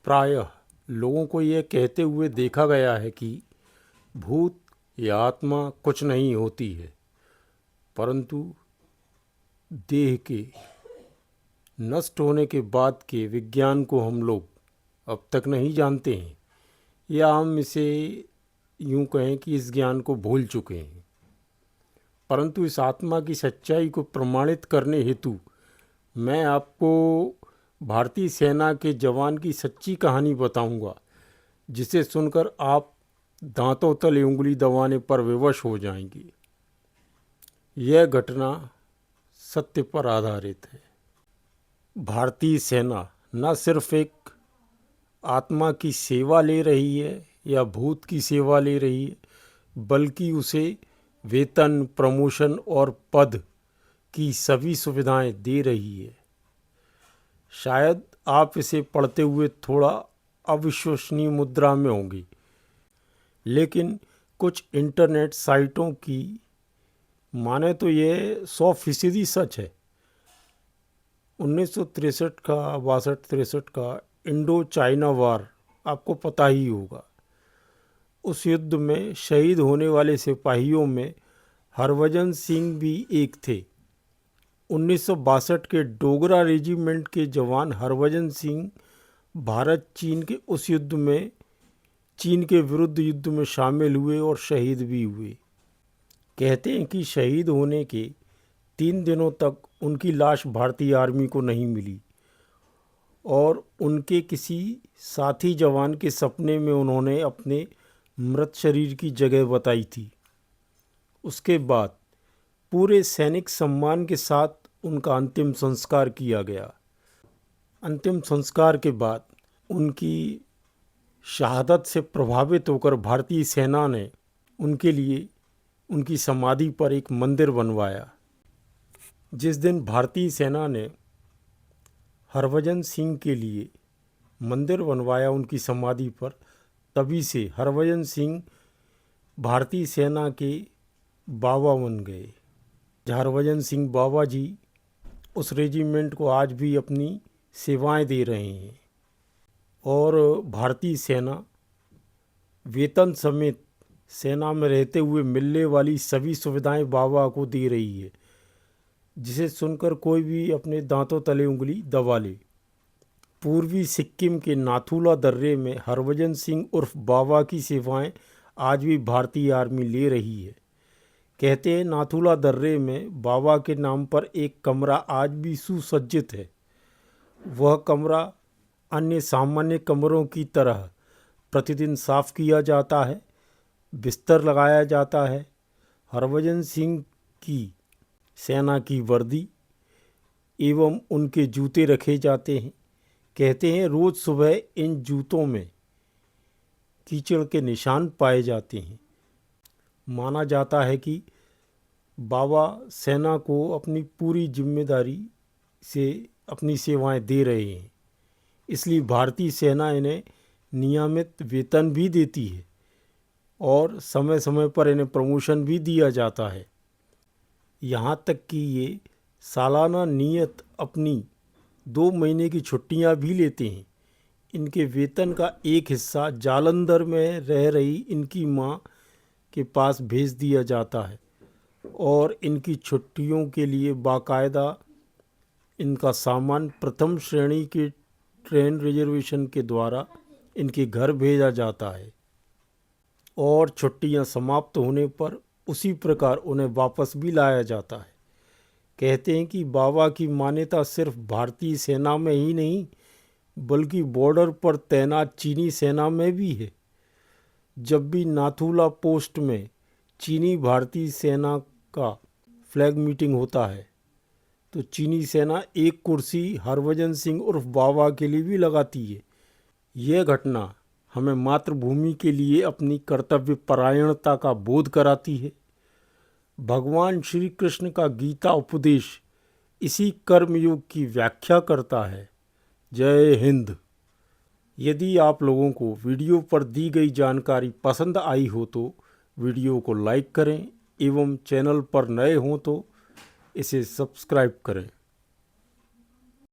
प्रायः लोगों को यह कहते हुए देखा गया है कि भूत या आत्मा कुछ नहीं होती है, परंतु देह के नष्ट होने के बाद के विज्ञान को हम लोग अब तक नहीं जानते हैं, या हम इसे यूं कहें कि इस ज्ञान को भूल चुके हैं। परंतु इस आत्मा की सच्चाई को प्रमाणित करने हेतु मैं आपको भारतीय सेना के जवान की सच्ची कहानी बताऊंगा, जिसे सुनकर आप दांतों तले उंगली दबाने पर विवश हो जाएंगे। यह घटना सत्य पर आधारित है। भारतीय सेना न सिर्फ एक आत्मा की सेवा ले रही है या भूत की सेवा ले रही है, बल्कि उसे वेतन, प्रमोशन और पद की सभी सुविधाएं दे रही है। शायद आप इसे पढ़ते हुए थोड़ा अविश्वसनीय मुद्रा में होंगे, लेकिन कुछ इंटरनेट साइटों की माने तो यह 100% सच है। 1963 का 62-63 का इंडो चाइना वार आपको पता ही होगा। उस युद्ध में शहीद होने वाले सिपाहियों में हरभजन सिंह भी एक थे। 1962 के डोगरा रेजिमेंट के जवान हरभजन सिंह भारत चीन के उस युद्ध में चीन के विरुद्ध युद्ध में शामिल हुए और शहीद भी हुए। कहते हैं कि शहीद होने के 3 दिनों तक उनकी लाश भारतीय आर्मी को नहीं मिली और उनके किसी साथी जवान के सपने में उन्होंने अपने मृत शरीर की जगह बताई थी। उसके बाद पूरे सैनिक सम्मान के साथ उनका अंतिम संस्कार किया गया। अंतिम संस्कार के बाद उनकी शहादत से प्रभावित होकर भारतीय सेना ने उनके लिए उनकी समाधि पर एक मंदिर बनवाया। जिस दिन भारतीय सेना ने हरभजन सिंह के लिए मंदिर बनवाया उनकी समाधि पर, तभी से हरभजन सिंह भारतीय सेना के बाबा बन गए। हरभजन सिंह बाबा जी उस रेजिमेंट को आज भी अपनी सेवाएं दे रहे हैं और भारतीय सेना वेतन समेत सेना में रहते हुए मिलने वाली सभी सुविधाएं बाबा को दे रही है, जिसे सुनकर कोई भी अपने दांतों तले उंगली दबा ले। पूर्वी सिक्किम के नाथुला दर्रे में हरभजन सिंह उर्फ बाबा की सेवाएं आज भी भारतीय आर्मी ले रही है। कहते हैं नाथुला दर्रे में बाबा के नाम पर एक कमरा आज भी सुसज्जित है। वह कमरा अन्य सामान्य कमरों की तरह प्रतिदिन साफ किया जाता है, बिस्तर लगाया जाता है। हरभजन सिंह की सेना की वर्दी एवं उनके जूते रखे जाते हैं। कहते हैं रोज़ सुबह इन जूतों में कीचड़ के निशान पाए जाते हैं। माना जाता है कि बाबा सेना को अपनी पूरी जिम्मेदारी से अपनी सेवाएं दे रहे हैं, इसलिए भारतीय सेना इन्हें नियमित वेतन भी देती है और समय समय पर इन्हें प्रमोशन भी दिया जाता है। यहाँ तक कि ये सालाना नियत अपनी 2 महीने की छुट्टियाँ भी लेते हैं। इनके वेतन का एक हिस्सा जालंधर में रह रही इनकी माँ के पास भेज दिया जाता है और इनकी छुट्टियों के लिए बाकायदा इनका सामान प्रथम श्रेणी के ट्रेन रिजर्वेशन के द्वारा इनके घर भेजा जाता है और छुट्टियां समाप्त होने पर उसी प्रकार उन्हें वापस भी लाया जाता है। कहते हैं कि बाबा की मान्यता सिर्फ भारतीय सेना में ही नहीं, बल्कि बॉर्डर पर तैनात चीनी सेना में भी है। जब भी नाथुला पोस्ट में चीनी भारतीय सेना का फ्लैग मीटिंग होता है, तो चीनी सेना एक कुर्सी हरभजन सिंह उर्फ बाबा के लिए भी लगाती है। यह घटना हमें मातृभूमि के लिए अपनी कर्तव्य परायणता का बोध कराती है। भगवान श्री कृष्ण का गीता उपदेश इसी कर्मयोग की व्याख्या करता है। जय हिंद। यदि आप लोगों को वीडियो पर दी गई जानकारी पसंद आई हो तो वीडियो को लाइक करें एवं चैनल पर नए हों तो इसे सब्सक्राइब करें।